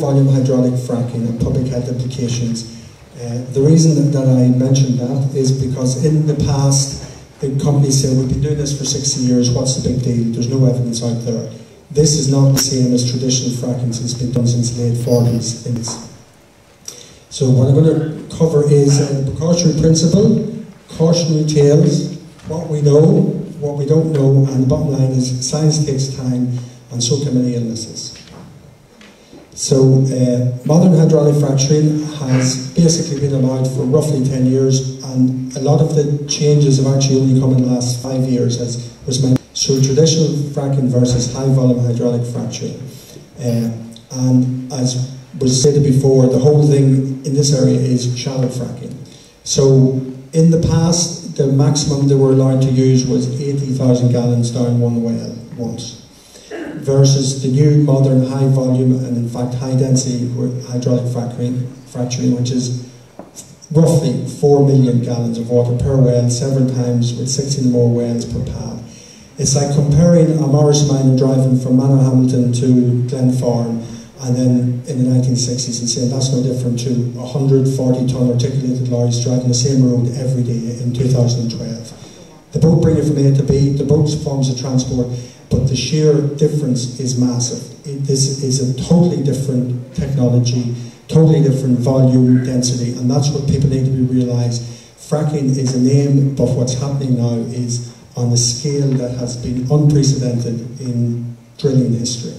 volume hydraulic fracking and public health implications. The reason that I mentioned that is because in the past the companies say we've been doing this for 60 years, what's the big deal, there's no evidence out there. This is not the same as traditional fracking, it's been done since the late 40s. So what I'm going to cover is the precautionary principle, cautionary tales, what we know, what we don't know, and the bottom line is science takes time and so can many illnesses. So modern hydraulic fracturing has basically been allowed for roughly 10 years, and a lot of the changes have actually only come in the last 5 years, as was mentioned. So traditional fracking versus high volume hydraulic fracturing. And as was stated before, the whole thing in this area is shallow fracking. So in the past, the maximum they were allowed to use was 80,000 gallons down one well once, versus the new modern high volume and in fact high density hydraulic fracturing, which is roughly 4 million gallons of water per well, several times with 16 more wells per pad. It's like comparing a Morris miner driving from Hamilton to Glenfarne and then in the 1960s and saying that's no different to 140-ton articulated lorries driving the same road every day in 2012. The boat bring you from A to B, the boat forms of transport, but the sheer difference is massive. This is a totally different technology, totally different volume density, and that's what people need to be realised. Fracking is a name, but what's happening now is on a scale that has been unprecedented in drilling history.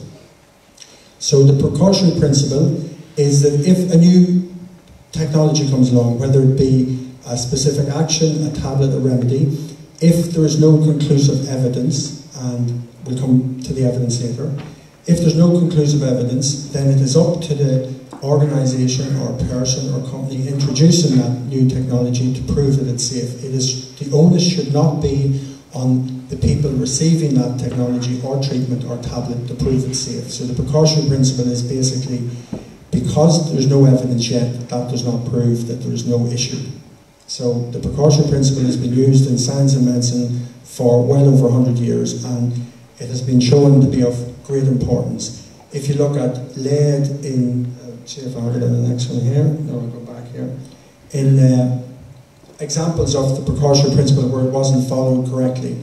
So the precautionary principle is that if a new technology comes along, whether it be a specific action, a tablet, a remedy, if there is no conclusive evidence, and we'll come to the evidence later, if there's no conclusive evidence, then it is up to the organisation or person or company introducing that new technology to prove that it's safe. The onus should not be on the people receiving that technology or treatment or tablet to prove it's safe. So the precautionary principle is basically, because there's no evidence yet, that does not prove that there is no issue. So the precautionary principle has been used in science and medicine for well over 100 years, and it has been shown to be of great importance. If you look at lead in, see if I have it on the next one here, no, I'll go back here, in examples of the precautionary principle where it wasn't followed correctly.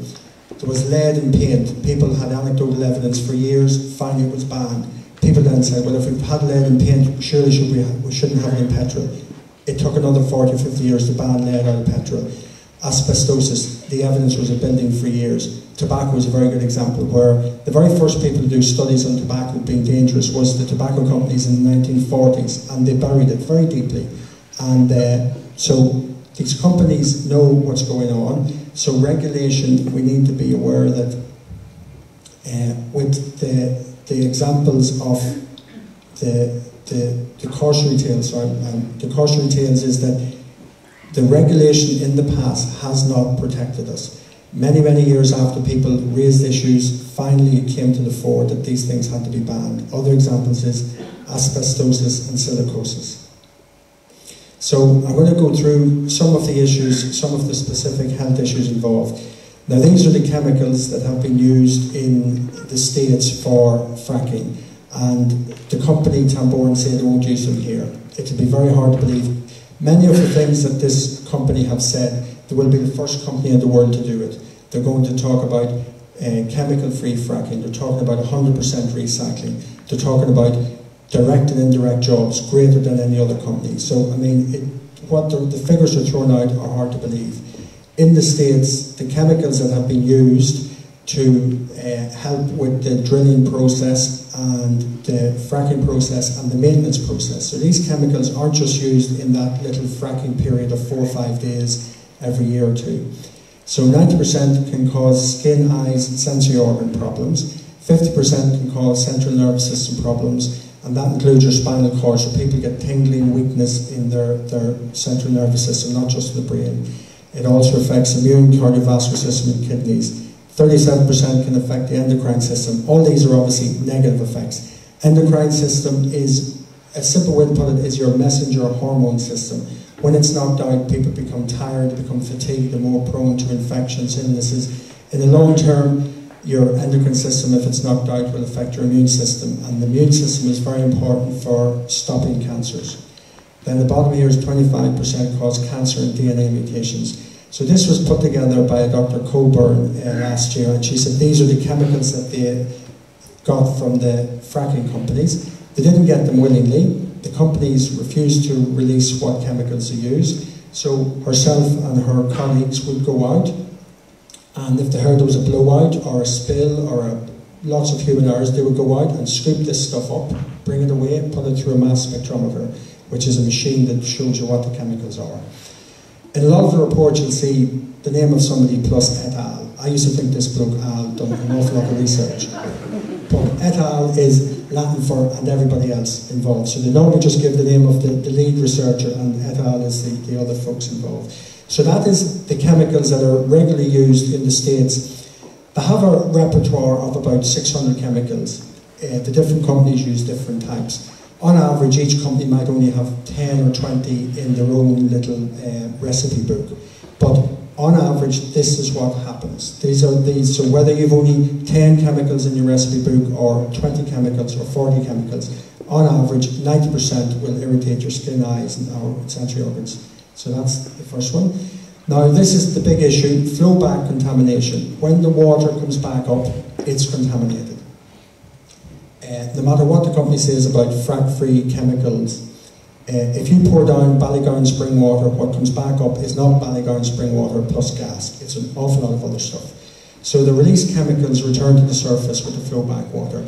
There was lead in paint. People had anecdotal evidence for years, finally it was banned. People then said, well, if we've had lead in paint, surely we shouldn't have it in petrol. It took another 40 or 50 years to ban lead out of petrol. Asbestosis, the evidence was building for years. Tobacco is a very good example, where the very first people to do studies on tobacco being dangerous was the tobacco companies in the 1940s, and they buried it very deeply. And so these companies know what's going on. So regulation, we need to be aware that with the examples of the cautionary tales, the cautionary tales is that the regulation in the past has not protected us. Many, many years after people raised issues, finally it came to the fore that these things had to be banned. Other examples is asbestosis and silicosis. So I'm going to go through some of the issues, some of the specific health issues involved. Now these are the chemicals that have been used in the States for fracking, and the company Tamboran say they won't use them here. It will be very hard to believe. Many of the things that this company have said, they will be the first company in the world to do it. They're going to talk about chemical-free fracking, they're talking about 100% recycling, they're talking about direct and indirect jobs greater than any other company. So, I mean, what the figures are thrown out are hard to believe. In the States, the chemicals that have been used to help with the drilling process and the fracking process and the maintenance process. So these chemicals aren't just used in that little fracking period of 4 or 5 days every year or two. So 90% can cause skin, eyes, and sensory organ problems. 50% can cause central nervous system problems, and that includes your spinal cord, so people get tingling, weakness in their central nervous system, not just the brain. It also affects immune, cardiovascular system, and kidneys. 37% can affect the endocrine system. All these are obviously negative effects. Endocrine system is, a simple way to put it, is your messenger hormone system. When it's knocked out, people become tired, they become fatigued, they're more prone to infections, illnesses. In the long term, your endocrine system, if it's knocked out, will affect your immune system, and the immune system is very important for stopping cancers. Then the bottom here is 25% cause cancer and DNA mutations. So this was put together by Dr. Coburn last year, and she said these are the chemicals that they got from the fracking companies. They didn't get them willingly. The companies refused to release what chemicals they used. So herself and her colleagues would go out, and if they heard there was a blowout or a spill or lots of human errors, they would go out and scoop this stuff up, bring it away, put it through a mass spectrometer, which is a machine that shows you what the chemicals are. In a lot of the reports you'll see the name of somebody plus et al. I used to think this bloke Al done an awful lot of research. But et al. Is Latin for and everybody else involved. So they normally just give the name of the lead researcher, and et al. Is the other folks involved. So that is the chemicals that are regularly used in the States. They have a repertoire of about 600 chemicals. The different companies use different types. On average, each company might only have 10 or 20 in their own little recipe book. But on average, this is what happens. These are these. So whether you've only 10 chemicals in your recipe book, or 20 chemicals, or 40 chemicals, on average, 90% will irritate your skin, eyes, and our sensory organs. So that's the first one. Now, this is the big issue, flowback contamination. When the water comes back up, it's contaminated. No matter what the company says about frack-free chemicals, if you pour down Ballygown spring water, what comes back up is not Ballygown spring water plus gas. It's an awful lot of other stuff. So the released chemicals return to the surface with the flowback water.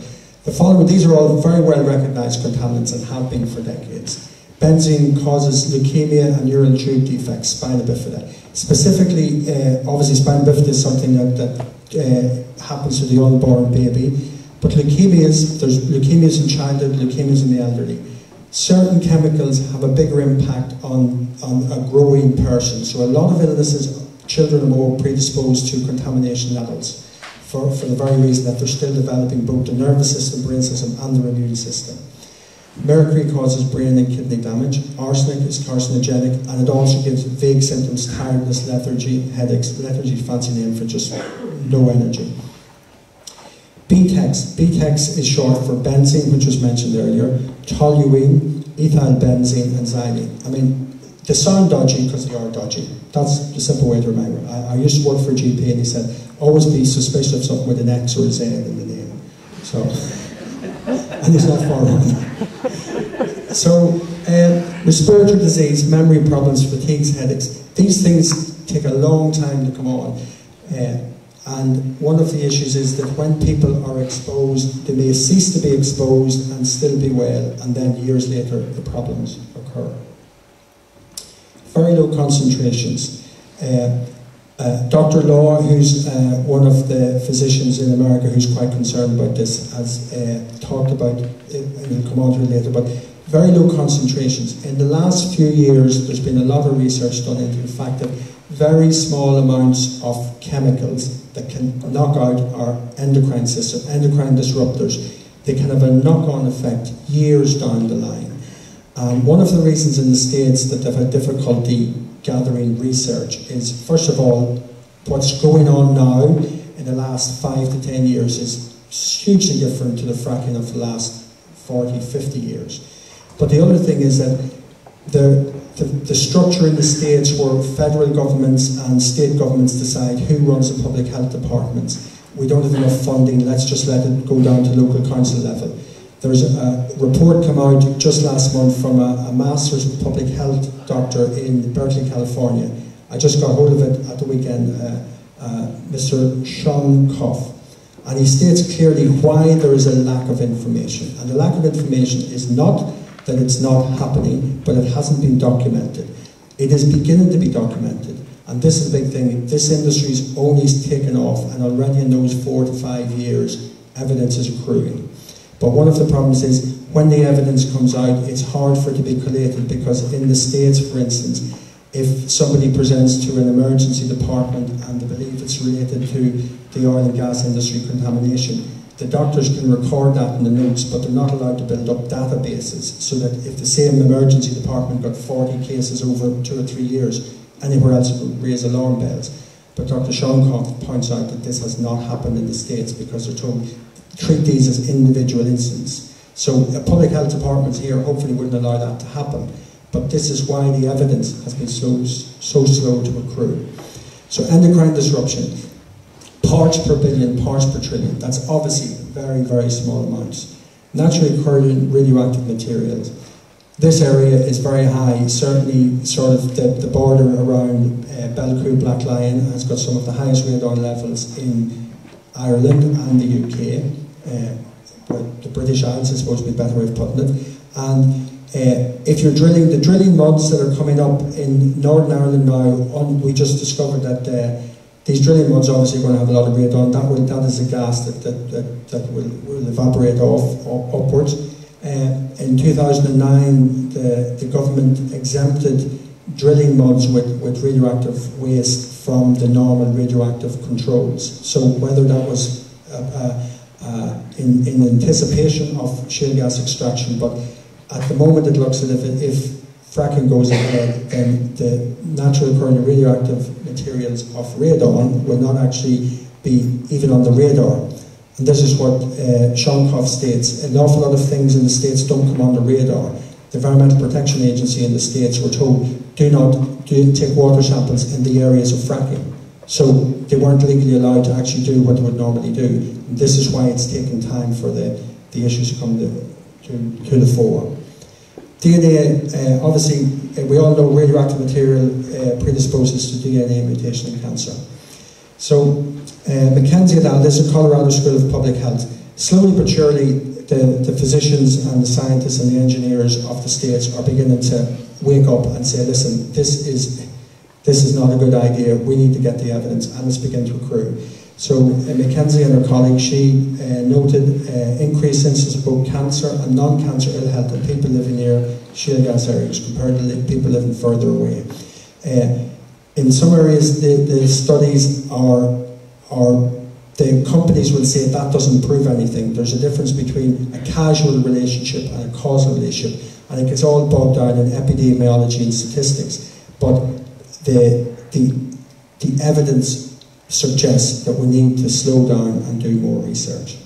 The following, these are all very well recognised contaminants and have been for decades. Benzene causes leukemia and neural tube defects, spina bifida. Specifically, obviously spina bifida is something that happens to the unborn baby. But leukemias, there's leukemias in childhood, leukemias in the elderly. Certain chemicals have a bigger impact on a growing person. So a lot of illnesses, children are more predisposed to contamination levels for the very reason that they're still developing both the nervous system, brain system, and their immune system. Mercury causes brain and kidney damage. Arsenic is carcinogenic, and it also gives vague symptoms, tiredness, lethargy, headaches. Lethargy is a fancy name for just no energy. BTEX. BTEX is short for benzene, which was mentioned earlier, toluene, ethyl benzene, and xylene. I mean, they sound dodgy because they are dodgy. That's the simple way to remember. I used to work for a GP, and he said, always be suspicious of something with an X or a Z in the name. So, and he's not far wrong. So, respiratory disease, memory problems, fatigues, headaches, these things take a long time to come on. And one of the issues is that when people are exposed, they may cease to be exposed and still be well, and then years later the problems occur. Very low concentrations. Dr. Law, who's one of the physicians in America who's quite concerned about this, has talked about it, and we'll come on to it later, but very low concentrations. In the last few years, there's been a lot of research done into the fact that very small amounts of chemicals that can knock out our endocrine system, endocrine disruptors, they can have a knock-on effect years down the line. One of the reasons in the States that they've had difficulty gathering research is, first of all, what's going on now in the last 5 to 10 years is hugely different to the fracking of the last 40, 50 years. But the other thing is that the structure in the States where federal governments and state governments decide who runs the public health departments. We don't have enough funding, let's just let it go down to local council level. There's a report come out just last month from a master's of public health doctor in Berkeley, California. I just got hold of it at the weekend, Mr. Sean Koff. And he states clearly why there is a lack of information. And the lack of information is not that it's not happening, but it hasn't been documented. It is beginning to be documented, and this is a big thing. This industry's only taken off, and already in those 4 to 5 years, evidence is accruing. But one of the problems is, when the evidence comes out, it's hard for it to be collated, because in the States, for instance, if somebody presents to an emergency department and they believe it's related to the oil and gas industry contamination, the doctors can record that in the notes, but they're not allowed to build up databases, so that if the same emergency department got 40 cases over 2 or 3 years, anywhere else it would raise alarm bells. But Dr. Shonkoff points out that this has not happened in the States because they're told treat these as individual incidents. So public health departments here hopefully wouldn't allow that to happen. But this is why the evidence has been so slow to accrue. So endocrine disruption, parts per billion, parts per trillion. That's obviously very, very small amounts. Naturally occurring radioactive materials. This area is very high, certainly sort of the border around Belcree, Black Lion has got some of the highest radon levels in Ireland and the UK. But the British Isles is supposed to be a better way of putting it. And if you're drilling, the drilling muds that are coming up in Northern Ireland now, we just discovered that these drilling muds obviously are going to have a lot of radon. That is a gas that will evaporate upwards. In 2009, the government exempted drilling muds with radioactive waste from the normal radioactive controls. So whether that was in anticipation of shale gas extraction, but at the moment it looks as if fracking goes ahead, then the naturally occurring radioactive materials of radon will not actually be even on the radar. And this is what Shonkoff states. An awful lot of things in the States don't come on the radar. The Environmental Protection Agency in the States were told, do not take water samples in the areas of fracking. So they weren't legally allowed to actually do what they would normally do. And this is why it's taken time for the issues to come to the fore. DNA, obviously, we all know radioactive material predisposes to DNA mutation in cancer. So, Mackenzie et al., this is Colorado School of Public Health. Slowly but surely, the physicians and the scientists and the engineers of the States are beginning to wake up and say, listen, this is not a good idea, we need to get the evidence, and it's beginning to accrue. So Mackenzie and her colleague, she noted increased incidence of both cancer and non-cancer ill health in people living near shale gas areas compared to people living further away. In some areas, the studies the companies will say that doesn't prove anything. There's a difference between a causal relationship and a causal relationship, and it gets all bogged down in epidemiology and statistics. But the evidence suggests that we need to slow down and do more research.